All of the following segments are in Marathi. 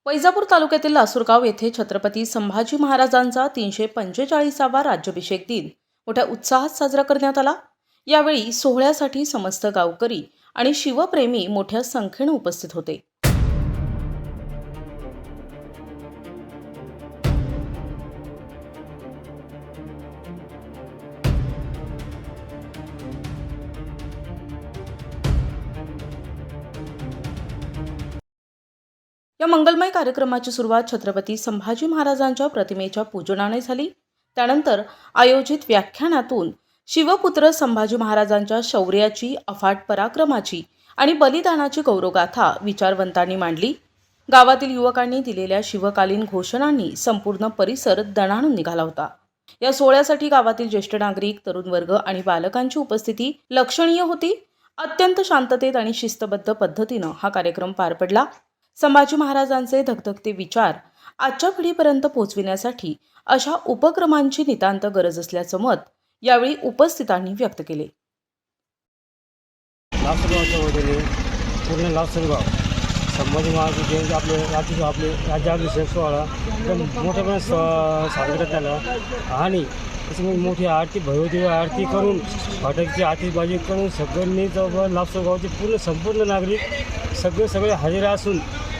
वैजापूर तालुक्यातील लासूरगाव येथे छत्रपती संभाजी महाराजांचा 345वा राज्याभिषेक दिन मोठ्या उत्साहात साजरा करण्यात आला। यावेळी सोहळ्यासाठी समस्त गावकरी आणि शिवप्रेमी मोठ्या संख्येने उपस्थित होते। या मंगलमय कार्यक्रमाची सुरुवात छत्रपती संभाजी महाराजांच्या प्रतिमेच्या पूजनाने झाली। त्यानंतर आयोजित व्याख्यानातून शिवपुत्र संभाजी महाराजांच्या शौर्याची, अफाट पराक्रमाची आणि बलिदानाची गौरवगाथा विचारवंतांनी मांडली। गावातील युवकांनी दिलेल्या शिवकालीन घोषणांनी संपूर्ण परिसर दणाणून निघाला होता। या सोहळ्यासाठी गावातील ज्येष्ठ नागरिक, तरुण वर्ग आणि बालकांची उपस्थिती लक्षणीय होती। अत्यंत शांततेत आणि शिस्तबद्ध पद्धतीने हा कार्यक्रम पार पडला। संभाजी महाराजांचे धगधगते विचार आजच्या पिढीपर्यंत पोहोचविण्यासाठी अशा उपक्रमांची नितांत गरज असल्याचं मत यावेळी उपस्थितांनी व्यक्त केले। लासूरगावच्या वतीने पूर्ण लासूरगाव संभाजी महाराज जयंती आपले राज्याभिषेक सोहळा एकदम मोठ्यापणे साजरा करण्यात आला आणि त्याच्यामध्ये मोठी आरती, भव्यदिव्य आरती करून फाटकची आतिषबाजी करून सगळ्यांनी जवळ लासूरगावचे संपूर्ण नागरिक सगळे हजेर असून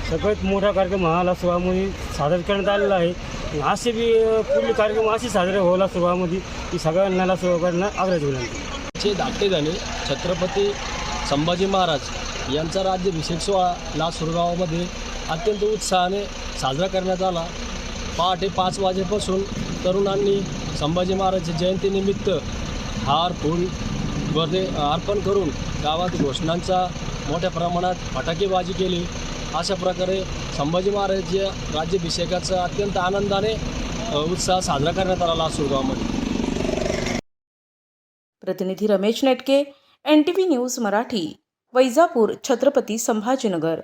सगळ्यात मोठा कार्यक्रम हा लासूरगावमध्ये साजरा करण्यात आलेला आहे। असे बी पुढील कार्यक्रम असे साजरे हो लासूरगावमध्ये की सगळ्यांना लासूरगावकरांना आग्रह विनंती। धाकटे झाले छत्रपती संभाजी महाराज यांचा राज्याभिषेक सोहळा लासूरगावामध्ये अत्यंत उत्साहाने साजरा करण्यात आला। पहाटे 5 वाजेपासून तरुणांनी संभाजी महाराजांच्या जयंतीनिमित्त हार फूल वगैरे अर्पण करून गावात घोषणांचा मोठ्या प्रमाणात फटाकेबाजी केली। अशा प्रकारे संभाजी महाराजांच्या राज्याभिषेकाचा अत्यंत आनंदाने उत्साह साजरा करण्यात आला लासूरगावामध्ये। प्रतिनिधी रमेश नेटके, NTV न्यूज मराठी, वैजापूर, छत्रपती संभाजीनगर।